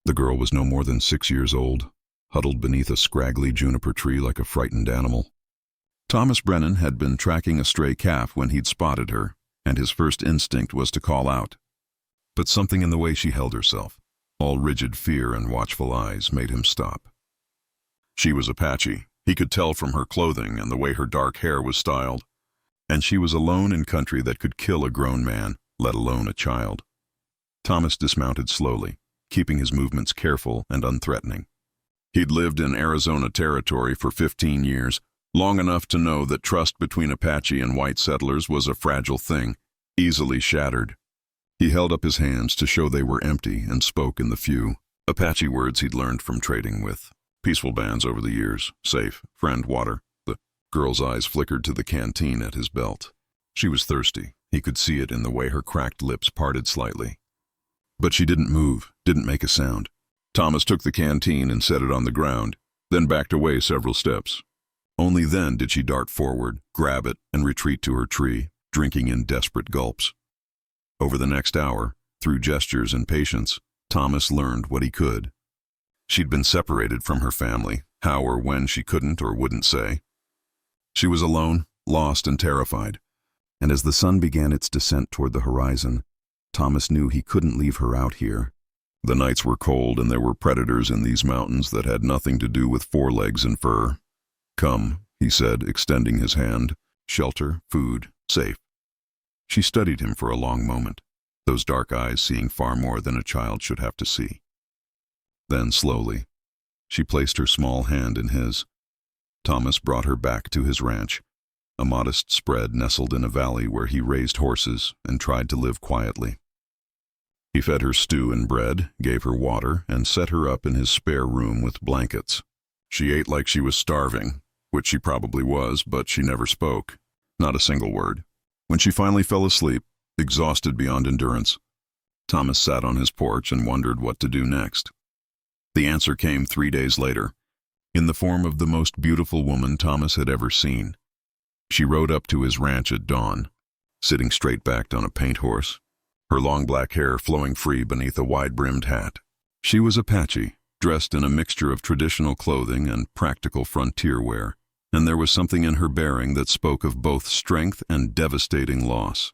The girl was no more than 6 years old, huddled beneath a scraggly juniper tree like a frightened animal. Thomas Brennan had been tracking a stray calf when he'd spotted her, and his first instinct was to call out. But something in the way she held herself, all rigid fear and watchful eyes, made him stop. She was Apache. He could tell from her clothing and the way her dark hair was styled. And she was alone in country that could kill a grown man, let alone a child. Thomas dismounted slowly, keeping his movements careful and unthreatening. He'd lived in Arizona territory for 15 years, long enough to know that trust between Apache and white settlers was a fragile thing, easily shattered. He held up his hands to show they were empty and spoke in the few Apache words he'd learned from trading with peaceful bands over the years: safe, friend, water. The girl's eyes flickered to the canteen at his belt. She was thirsty. He could see it in the way her cracked lips parted slightly. But she didn't move, didn't make a sound. Thomas took the canteen and set it on the ground, then backed away several steps. Only then did she dart forward, grab it, and retreat to her tree, drinking in desperate gulps. Over the next hour, through gestures and patience, Thomas learned what he could. She'd been separated from her family, how or when she couldn't or wouldn't say. She was alone, lost and terrified, and as the sun began its descent toward the horizon, Thomas knew he couldn't leave her out here. The nights were cold and there were predators in these mountains that had nothing to do with forelegs and fur. "Come," he said, extending his hand. "Shelter, food, safe." She studied him for a long moment, those dark eyes seeing far more than a child should have to see. Then, slowly, she placed her small hand in his. Thomas brought her back to his ranch, a modest spread nestled in a valley where he raised horses and tried to live quietly. He fed her stew and bread, gave her water, and set her up in his spare room with blankets. She ate like she was starving, which she probably was, but she never spoke, not a single word. When she finally fell asleep, exhausted beyond endurance, Thomas sat on his porch and wondered what to do next. The answer came 3 days later, in the form of the most beautiful woman Thomas had ever seen. She rode up to his ranch at dawn, sitting straight-backed on a paint horse, her long black hair flowing free beneath a wide-brimmed hat. She was Apache, dressed in a mixture of traditional clothing and practical frontier wear, and there was something in her bearing that spoke of both strength and devastating loss.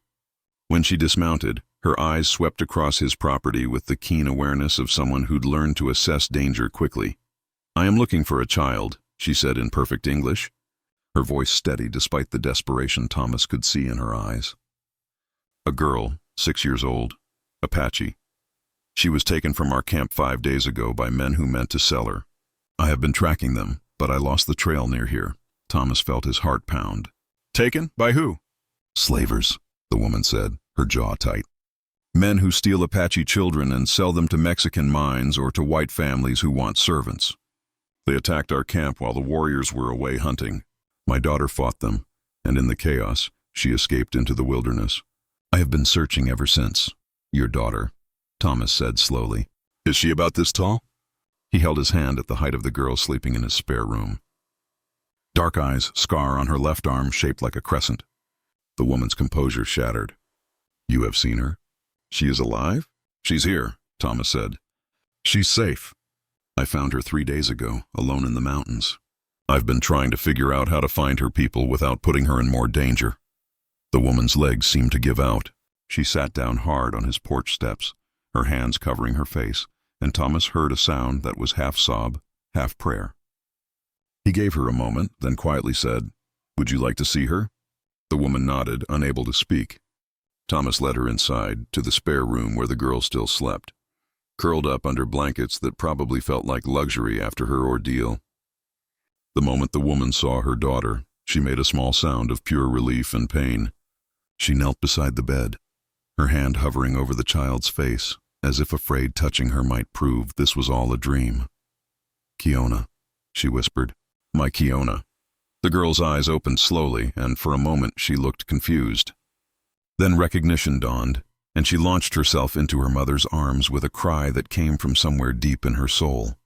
When she dismounted, her eyes swept across his property with the keen awareness of someone who'd learned to assess danger quickly. "I am looking for a child," she said in perfect English, her voice steady despite the desperation Thomas could see in her eyes. "A girl, 6 years old, Apache. She was taken from our camp 5 days ago by men who meant to sell her. I have been tracking them, but I lost the trail near here." Thomas felt his heart pound. "Taken? By who?" "Slavers," the woman said, her jaw tight. "Men who steal Apache children and sell them to Mexican mines or to white families who want servants. They attacked our camp while the warriors were away hunting. My daughter fought them, and in the chaos, she escaped into the wilderness. I have been searching ever since." "Your daughter," Thomas said slowly. "Is she about this tall?" He held his hand at the height of the girl sleeping in his spare room. Dark eyes, scar on her left arm shaped like a crescent. The woman's composure shattered. "You have seen her? She is alive?" "She's here," Thomas said. "She's safe. I found her 3 days ago, alone in the mountains. I've been trying to figure out how to find her people without putting her in more danger." The woman's legs seemed to give out. She sat down hard on his porch steps, her hands covering her face, and Thomas heard a sound that was half sob, half prayer. He gave her a moment, then quietly said, "Would you like to see her?" The woman nodded, unable to speak. Thomas led her inside, to the spare room where the girl still slept, curled up under blankets that probably felt like luxury after her ordeal. The moment the woman saw her daughter, she made a small sound of pure relief and pain. She knelt beside the bed, her hand hovering over the child's face, as if afraid touching her might prove this was all a dream. "Kiona," she whispered. "My Kiona." The girl's eyes opened slowly, and for a moment she looked confused. Then recognition dawned, and she launched herself into her mother's arms with a cry that came from somewhere deep in her soul.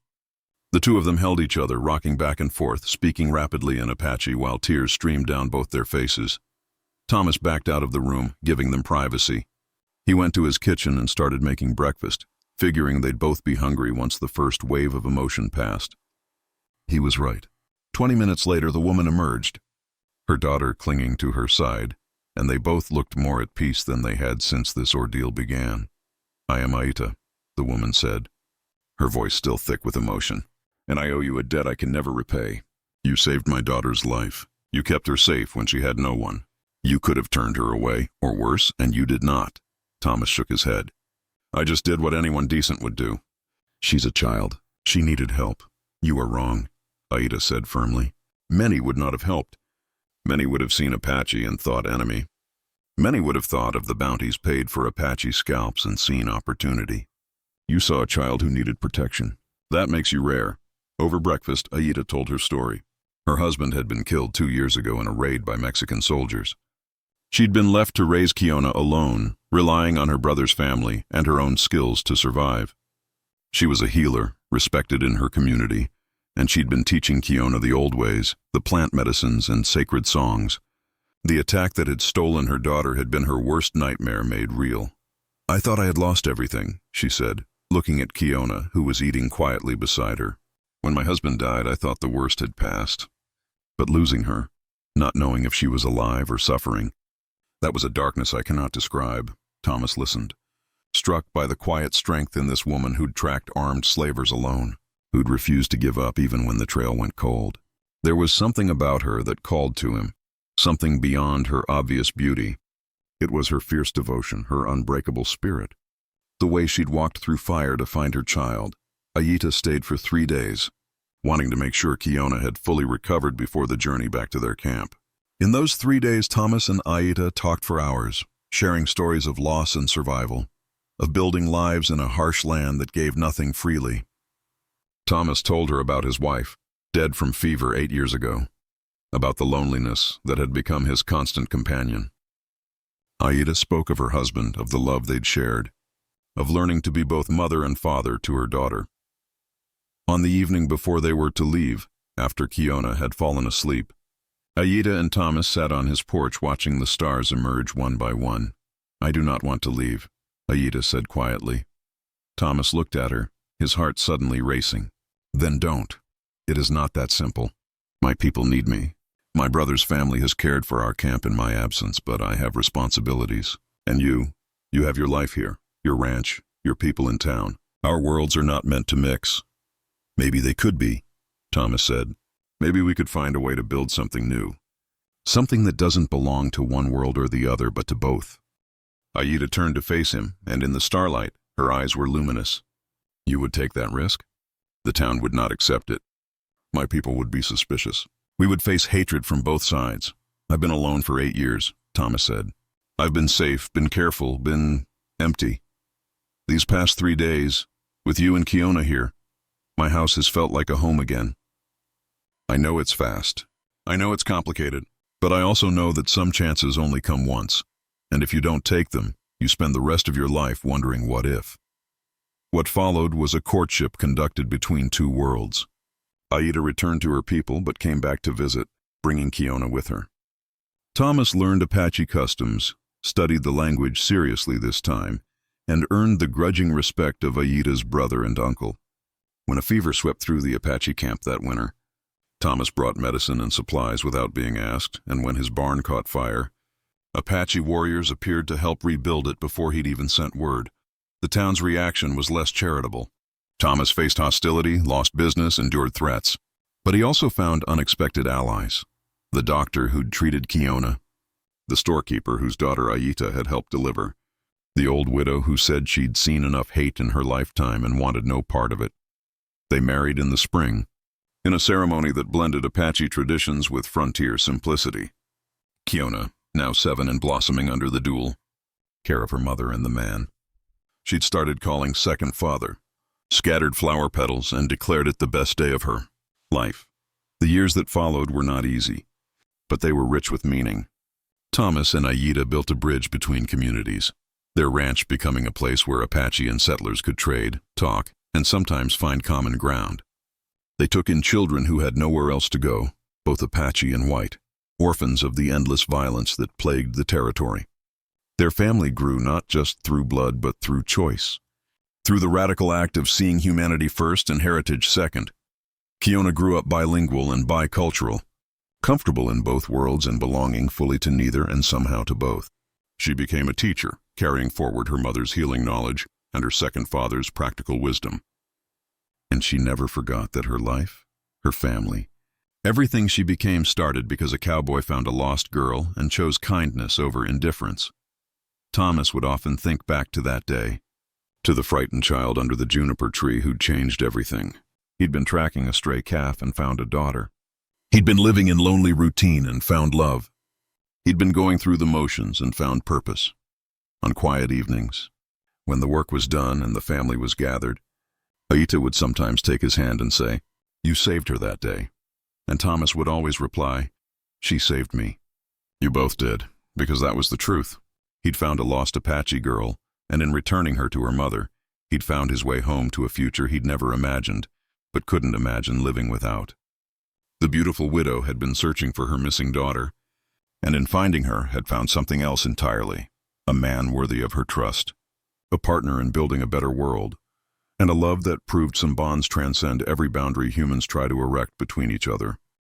The two of them held each other, rocking back and forth, speaking rapidly in Apache while tears streamed down both their faces. Thomas backed out of the room, giving them privacy. He went to his kitchen and started making breakfast, figuring they'd both be hungry once the first wave of emotion passed. He was right. 20 minutes later, the woman emerged, her daughter clinging to her side, and they both looked more at peace than they had since this ordeal began. "I am Aita," the woman said, her voice still thick with emotion, "and I owe you a debt I can never repay. You saved my daughter's life. You kept her safe when she had no one. You could have turned her away, or worse, and you did not." Thomas shook his head. "I just did what anyone decent would do. She's a child. She needed help. You are wrong," Aita said firmly. "Many would not have helped. Many would have seen Apache and thought enemy. Many would have thought of the bounties paid for Apache scalps and seen opportunity. You saw a child who needed protection. That makes you rare." Over breakfast, Aita told her story. Her husband had been killed 2 years ago in a raid by Mexican soldiers. She'd been left to raise Kiona alone, relying on her brother's family and her own skills to survive. She was a healer, respected in her community, and she'd been teaching Kiona the old ways, the plant medicines and sacred songs. The attack that had stolen her daughter had been her worst nightmare made real. "I thought I had lost everything," she said, looking at Kiona, who was eating quietly beside her. "When my husband died, I thought the worst had passed. But losing her, not knowing if she was alive or suffering, that was a darkness I cannot describe." Thomas listened, struck by the quiet strength in this woman who'd tracked armed slavers alone, who'd refused to give up even when the trail went cold. There was something about her that called to him, something beyond her obvious beauty. It was her fierce devotion, her unbreakable spirit. The way she'd walked through fire to find her child. Aita stayed for 3 days, wanting to make sure Kiona had fully recovered before the journey back to their camp. In those 3 days, Thomas and Aita talked for hours, sharing stories of loss and survival, of building lives in a harsh land that gave nothing freely. Thomas told her about his wife, dead from fever 8 years ago, about the loneliness that had become his constant companion. Aita spoke of her husband, of the love they'd shared, of learning to be both mother and father to her daughter. On the evening before they were to leave, after Kiona had fallen asleep, Aita and Thomas sat on his porch watching the stars emerge one by one. "I do not want to leave," Aita said quietly. Thomas looked at her, his heart suddenly racing. "Then don't. It is not that simple. My people need me. My brother's family has cared for our camp in my absence, but I have responsibilities. And you have your life here, your ranch, your people in town. Our worlds are not meant to mix." "Maybe they could be," Thomas said. "Maybe we could find a way to build something new. Something that doesn't belong to one world or the other, but to both." Aita turned to face him, and in the starlight, her eyes were luminous. "You would take that risk?" "The town would not accept it. My people would be suspicious. We would face hatred from both sides. I've been alone for 8 years, Thomas said. I've been safe, been careful, been empty. These past 3 days, with you and Kiona here, my house has felt like a home again. I know it's fast. I know it's complicated, but I also know that some chances only come once, and if you don't take them, you spend the rest of your life wondering what if. What followed was a courtship conducted between 2 worlds. Aita returned to her people but came back to visit, bringing Kiona with her. Thomas learned Apache customs, studied the language seriously this time, and earned the grudging respect of Aita's brother and uncle. When a fever swept through the Apache camp that winter, Thomas brought medicine and supplies without being asked, and when his barn caught fire, Apache warriors appeared to help rebuild it before he'd even sent word. The town's reaction was less charitable. Thomas faced hostility, lost business, endured threats. But he also found unexpected allies. The doctor who'd treated Kiona, the storekeeper whose daughter Aita had helped deliver, the old widow who said she'd seen enough hate in her lifetime and wanted no part of it. They married in the spring, in a ceremony that blended Apache traditions with frontier simplicity. Kiona, now 7 and blossoming under the dual care of her mother and the man she'd started calling second father, scattered flower petals and declared it the best day of her life. The years that followed were not easy, but they were rich with meaning. Thomas and Aita built a bridge between communities, their ranch becoming a place where Apache and settlers could trade, talk, and sometimes find common ground. They took in children who had nowhere else to go, both Apache and white, orphans of the endless violence that plagued the territory. Their family grew not just through blood but through choice, Through the radical act of seeing humanity first and heritage second, Kiona grew up bilingual and bicultural, comfortable in both worlds and belonging fully to neither and somehow to both. She became a teacher, carrying forward her mother's healing knowledge and her second father's practical wisdom. And she never forgot that her life, her family, everything she became started because a cowboy found a lost girl and chose kindness over indifference. Thomas would often think back to that day, to the frightened child under the juniper tree who'd changed everything. He'd been tracking a stray calf and found a daughter. He'd been living in lonely routine and found love. He'd been going through the motions and found purpose. On quiet evenings, when the work was done and the family was gathered, Aita would sometimes take his hand and say, "You saved her that day." And Thomas would always reply, "She saved me." "You both did," because that was the truth. He'd found a lost Apache girl, and in returning her to her mother, he'd found his way home to a future he'd never imagined, but couldn't imagine living without. The beautiful widow had been searching for her missing daughter, and in finding her had found something else entirely, a man worthy of her trust, a partner in building a better world, and a love that proved some bonds transcend every boundary humans try to erect between each other.